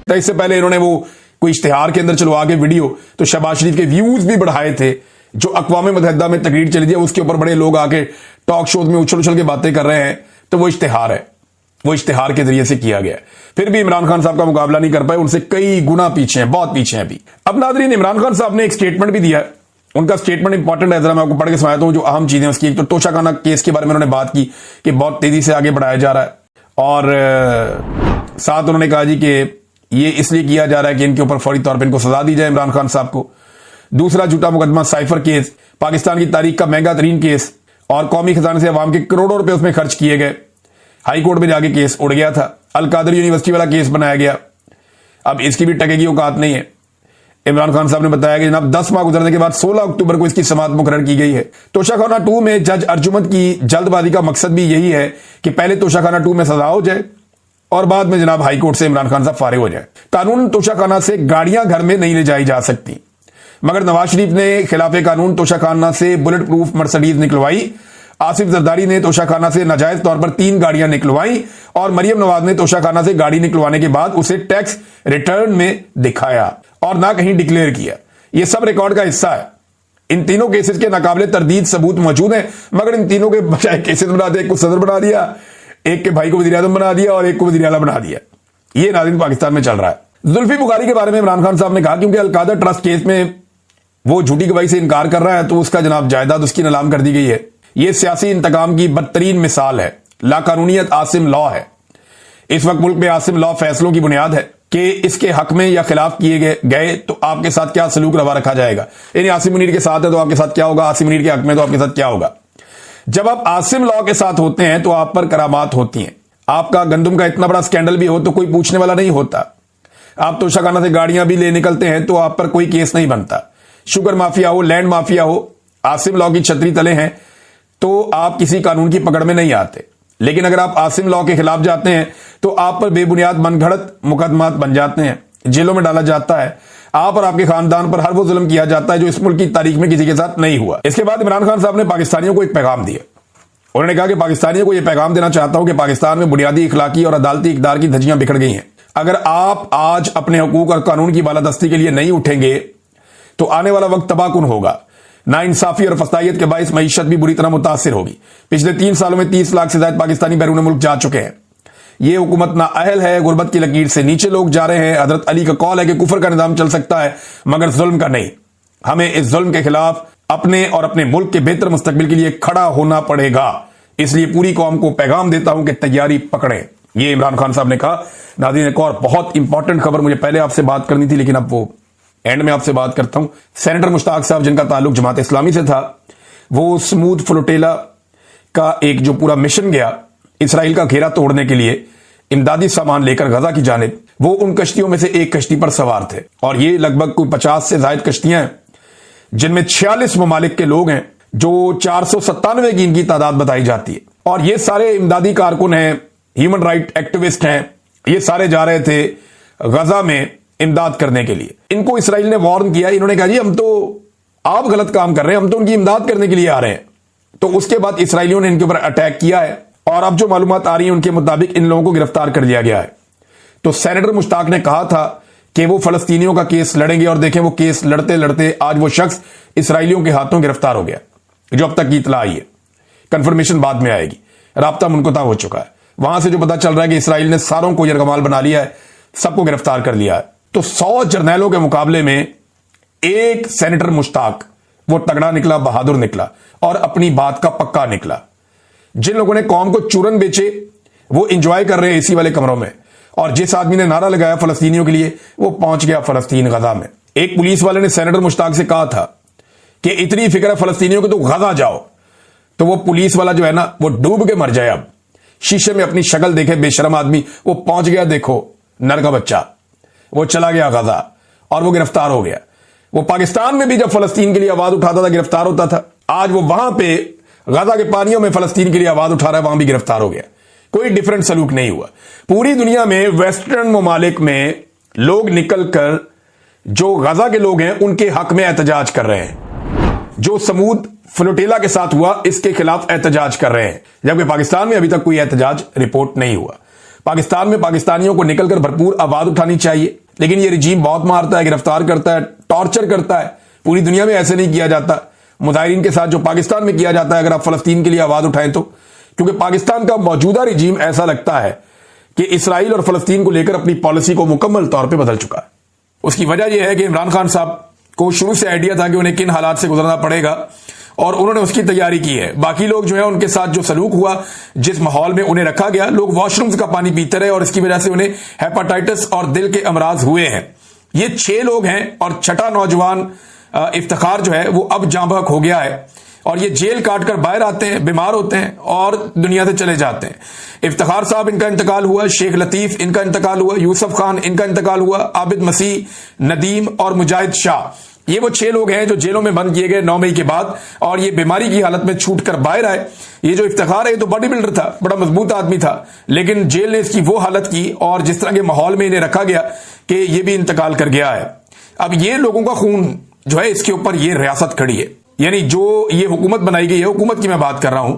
तो इससे पहले इन्होंने वो कोई इश्तिहार के अंदर चलवा के वीडियो तो शहबाज शरीफ के व्यूज भी बढ़ाए थे, जो अक़वाम मुत्तहिदा में तकरीर चली थी, उसके ऊपर बड़े लोग आके टॉक शोज में उछल उछल के बातें कर रहे हैं। तो वो इश्तिहार है, वो इश्तिहार के जरिए से किया गया। फिर भी इमरान खान साहब का मुकाबला नहीं कर पाए, उनसे कई गुना पीछे हैं, बहुत पीछे हैं अभी। अब नाज़रीन, इमरान खान साहब ने एक स्टेटमेंट भी दिया है, उनका स्टेटमेंट इंपॉर्टेंट है, जरा मैं आपको पढ़ के सुनाता हूं जो अहम चीजें उसकी। एक तो तोशाखाना केस के बारे में उन्होंने बात की कि बहुत तेजी से आगे बढ़ाया जा रहा है, और साथ उन्होंने कहा जी कि ये इसलिए किया जा रहा है कि इनके ऊपर फौरी तौर पर इनको सजा दी जाए, इमरान खान साहब को। दूसरा, झूठा मुकदमा साइफर केस, पाकिस्तान की तारीख का महंगा तरीन केस, और कौमी खजाने से अवाम के करोड़ों रुपए उसमें खर्च किए गए। हाई कोर्ट में जाके केस उड़ गया था। अल कादर यूनिवर्सिटी वाला केस बनाया गया, अब इसकी भी टकेगी औकात नहीं है। इमरान खान साहब ने बताया कि जनाब 10 माह गुजरने के बाद 16 अक्टूबर को इसकी समाअत मुकर्रर की गई है। तोशाखाना 2 में जज अर्जुमंद की जल्दबाजी का मकसद भी यही है कि पहले तोशाखाना 2 में सजा हो जाए और बाद में जनाब हाई कोर्ट से इमरान खान साहब फारिग हो जाए। कानून तोशाखाना से गाड़ियां घर में नहीं ले जाई जा सकती, मगर नवाज शरीफ ने खिलाफे कानून तोशाखाना से बुलेट प्रूफ मर्सिडीज निकलवाई। आसिफ जरदारी ने तोशाखाना से नाजायज तौर पर 3 गाड़ियां निकलवाई, और मरियम नवाज ने तोशाखाना से गाड़ी निकलवाने के बाद उसे टैक्स रिटर्न में दिखाया और ना कहीं डिक्लेयर किया। यह सब रिकॉर्ड का हिस्सा है। इन तीनों केसेस के नाकाबिले तरदीद सबूत मौजूद हैं, मगर इन तीनों के बजाय केसेस बना दिए, एक को सदर बना दिया, एक के भाई को वज़ीर आज़म बना दिया और एक को वज़ीर आला बना दिया। यह नाज़रीन पाकिस्तान में चल रहा है। जुल्फी बुखारी के बारे में इमरान खान साहब ने कहा क्योंकि अलकादा ट्रस्ट केस में वो झूठी गवाही से इनकार कर रहा है, तो उसका जनाब जायदाद उसकी नीलाम कर दी गई है। यह सियासी इंतकाम की बदतरीन मिसाल है। लाकानूनियत आसिम लॉ है। इस वक्त मुल्क में आसिम लॉ फैसलों की बुनियाद है कि इसके हक में या खिलाफ किए गए तो आपके साथ क्या सलूक रवा रखा जाएगा। यानी आसिम मुनीर के साथ है तो आपके साथ क्या होगा, आसिम मुनीर के हक में तो आपके साथ क्या होगा। जब आप आसिम लॉ के साथ होते हैं तो आप पर करामात होती हैं। आपका गंदम का इतना बड़ा स्कैंडल भी हो तो कोई पूछने वाला नहीं होता। आप तोशाखाना से गाड़ियां भी ले निकलते हैं तो आप पर कोई केस नहीं बनता। शुगर माफिया हो, लैंड माफिया हो, आसिम लॉ की छतरी तले हैं तो आप किसी कानून की पकड़ में नहीं आते। लेकिन अगर आप आसिम लॉ के खिलाफ जाते हैं तो आप पर बेबुनियाद मनगढ़ंत मुकदमात बन जाते हैं, जेलों में डाला जाता है। आप और आपके खानदान पर हर वो जुल्म किया जाता है जो इस मुल्क की तारीख में किसी के साथ नहीं हुआ। इसके बाद इमरान खान साहब ने पाकिस्तानियों को एक पैगाम दिया। उन्होंने कहा कि पाकिस्तानियों को यह पैगाम देना चाहता हूं कि पाकिस्तान में बुनियादी इखलाकी और अदालती इक़दार की धज्जियां बिखर गई हैं। अगर आप आज अपने हकूक और कानून की बालादस्ती के लिए नहीं उठेंगे तो आने वाला वक्त तबाहकुन होगा। नाइंसाफी और फसादियत के बाइस मईशत भी बुरी तरह मुतासिर होगी। पिछले 3 सालों में 30 लाख से ज्यादा पाकिस्तानी बैरून मुल्क जा चुके हैं। यह हुकूमत नाअहल है, गुर्बत की लकीर से नीचे लोग जा रहे हैं। हजरत अली का कौल है कि कुफर का निजाम चल सकता है मगर जुल्म का नहीं। हमें इस जुल्म के खिलाफ अपने और अपने मुल्क के बेहतर मुस्तकबिल के लिए खड़ा होना पड़ेगा। इसलिए पूरी कौम को पैगाम देता हूं कि तैयारी पकड़ें। यह इमरान खान साहब ने कहा। नाज़रीन, एक और बहुत इंपॉर्टेंट खबर मुझे पहले आपसे बात करनी थी लेकिन अब वो एंड में आपसे बात करता हूं। सेनेटर मुश्ताक साहब जिनका ताल्लुक जमात इस्लामी से था, वो स्मूथ फ्लोटेला का एक जो पूरा मिशन गया इसराइल का घेरा तोड़ने के लिए इमदादी सामान लेकर गजा की जानिब, वो उन कश्तियों में से एक कश्ती पर सवार थे। और ये लगभग कोई 50 से ज्यादा कश्तियां हैं जिनमें 46 ममालिक के लोग हैं, जो 497 की इनकी तादाद बताई जाती है। और ये सारे इमदादी कारकुन हैं, ह्यूमन राइट एक्टिविस्ट हैं। ये सारे जा रहे थे गजा में इमदाद करने के लिए। इनको इसराइल ने वार्न किया। इन्होंने कहा जी हम तो आप गलत काम कर रहे हैं, हम तो उनकी इमदाद करने के लिए आ रहे हैं। तो उसके बाद इसराइलियों ने इनके ऊपर अटैक किया है और अब जो मालूमात आ रही है उनके मुताबिक इन लोगों को गिरफ्तार कर लिया गया है। तो सेनेटर मुश्ताक ने कहा था कि वो फलस्तीनियों का केस लड़ेंगे और देखें वो केस लड़ते लड़ते आज वो शख्स इसराइलियों के हाथों गिरफ्तार हो गया, जो अब तक की इतला आई है। कंफर्मेशन बाद में आएगी, राब्ता मुनक़ता हो चुका है। वहां से जो पता चल रहा है कि इसराइल ने सारों को यरगमाल बना लिया है, सबको गिरफ्तार कर लिया है। तो 100 जर्नैलों के मुकाबले में एक सेनेटर मुश्ताक वो तगड़ा निकला, बहादुर निकला और अपनी बात का पक्का निकला। जिन लोगों ने कौम को चूरन बेचे वो एंजॉय कर रहे हैं एसी वाले कमरों में, और जिस आदमी ने नारा लगाया फलस्तीनियों के लिए वो पहुंच गया फलस्तीन गजा में। एक पुलिस वाले ने सेनेटर मुश्ताक से कहा था कि इतनी फिक्र है फलस्तीनियों की तो गजा जाओ। तो वो पुलिस वाला जो है ना वो डूब के मर जाए। अब शीशे में अपनी शक्ल देखे बेशरम आदमी, वो पहुंच गया, देखो नर का बच्चा, वो चला गया गजा और वो गिरफ्तार हो गया। वो पाकिस्तान में भी जब फलस्तीन के लिए आवाज उठाता था गिरफ्तार होता था। आज वो वहां पे गजा के पानियों में फलस्तीन के लिए आवाज उठा रहा है, वहां भी गिरफ्तार हो गया। कोई डिफरेंट सलूक नहीं हुआ। पूरी दुनिया में वेस्टर्न ममालिक में लोग निकलकर जो गजा के लोग हैं उनके हक में एहतजाज कर रहे हैं। जो समूद फ्लोटेला के साथ हुआ इसके खिलाफ एहतजाज कर रहे हैं, जबकि पाकिस्तान में अभी तक कोई एहतजाज रिपोर्ट नहीं हुआ। पाकिस्तान में पाकिस्तानियों को निकलकर भरपूर आवाज उठानी चाहिए, लेकिन ये रिजीम बहुत मारता है, गिरफ्तार करता है, टॉर्चर करता है। पूरी दुनिया में ऐसे नहीं किया जाता मुजाहिरीन के साथ जो पाकिस्तान में किया जाता है अगर आप फलस्तीन के लिए आवाज उठाएं तो। क्योंकि पाकिस्तान का मौजूदा रिजीम ऐसा लगता है कि इसराइल और फलस्तीन को लेकर अपनी पॉलिसी को मुकम्मल तौर पर बदल चुका है। उसकी वजह यह है कि इमरान खान साहब को शुरू से आइडिया था कि उन्हें किन हालात से गुजरना पड़ेगा और उन्होंने उसकी तैयारी की है। बाकी लोग जो है उनके साथ जो सलूक हुआ, जिस माहौल में उन्हें रखा गया, लोग वॉशरूम्स का पानी पीते रहे और इसकी वजह से उन्हें हेपेटाइटिस और दिल के अमराज हुए हैं। ये 6 लोग हैं और छठा नौजवान इफ्तिखार जो है वो अब जांबहक हो गया है और ये जेल काट कर बाहर आते हैं, बीमार होते हैं और दुनिया से चले जाते हैं। इफ्तिखार साहब इनका इंतकाल हुआ, शेख लतीफ इनका इंतकाल हुआ, यूसुफ खान इनका इंतकाल हुआ, आबिद मसीह, नदीम और मुजाहिद शाह, ये वो 6 लोग हैं जो जेलों में बंद किए गए 9 मई के बाद और ये बीमारी की हालत में छूट कर बाहर आए। ये जो इफ्तिखार है ये तो बॉडी बिल्डर था, बड़ा मजबूत आदमी था, लेकिन जेल ने इसकी वो हालत की और जिस तरह के माहौल में इन्हें रखा गया कि ये भी इंतकाल कर गया है। अब ये लोगों का खून जो है इसके ऊपर ये रियासत खड़ी है, यानी जो ये हुकूमत बनाई गई है, हुकूमत की मैं बात कर रहा हूं,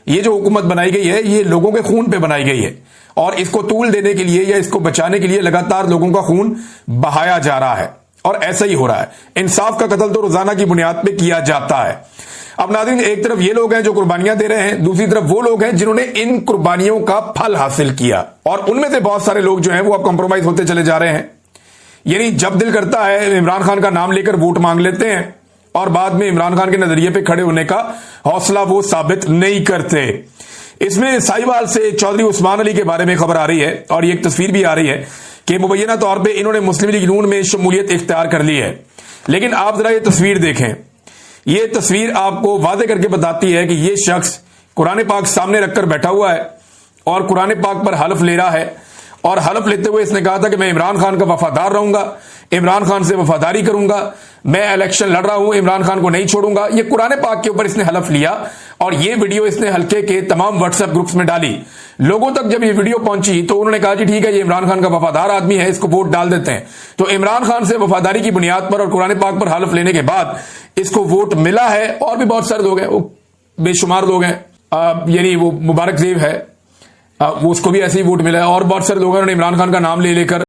ये जो हुकूमत बनाई गई है ये लोगों के खून पे बनाई गई है और इसको तूल देने के लिए या इसको बचाने के लिए लगातार लोगों का खून बहाया जा रहा है और ऐसा ही हो रहा है। इंसाफ का कत्ल तो रोजाना की बुनियाद पे किया जाता है। अब नाज़रीन, एक तरफ ये लोग हैं जो कुर्बानियां दे रहे हैं, दूसरी तरफ वो लोग हैं जिन्होंने इन कुर्बानियों का फल हासिल किया और उनमें से बहुत सारे लोग जो हैं वो अब कॉम्प्रोमाइज होते चले जा रहे हैं। यानी जब दिल करता है इमरान खान का नाम लेकर वोट मांग लेते हैं और बाद में इमरान खान के नजरिए पे खड़े होने का हौसला वो साबित नहीं करते। इसमें साहिवाल से चौधरी उस्मान अली के बारे में खबर आ रही है और ये एक तस्वीर भी आ रही है कि मुबैना तौर पे इन्होंने मुस्लिम लीग नून में शमूलियत इख्तियार कर ली है। लेकिन आप जरा ये तस्वीर देखें, ये तस्वीर आपको वादे करके बताती है कि ये शख्स कुरान पाक सामने रखकर बैठा हुआ है और कुरान पाक पर हलफ ले रहा है और हलफ लेते हुए इसने कहा था कि मैं इमरान खान का वफादार रहूंगा, इमरान खान से वफादारी करूंगा, मैं इलेक्शन लड़ रहा हूं, इमरान खान को नहीं छोड़ूंगा। ये कुरान पाक के ऊपर इसने हलफ लिया और ये वीडियो इसने हल्के के तमाम व्हाट्सएप ग्रुप्स में डाली। लोगों तक जब ये वीडियो पहुंची तो उन्होंने कहा जी ठीक है, ये इमरान खान का वफादार आदमी है, इसको वोट डाल देते हैं। तो इमरान खान से वफादारी की बुनियाद पर और कुरान पाक पर हलफ लेने के बाद इसको वोट मिला है। और भी बहुत सारे लोग हैं, वो बेशुमार लोग हैं, यानी वो मुबारक जेब है, वो उसको भी ऐसे ही वोट मिला है और बहुत सारे लोगों ने इमरान खान का नाम ले लेकर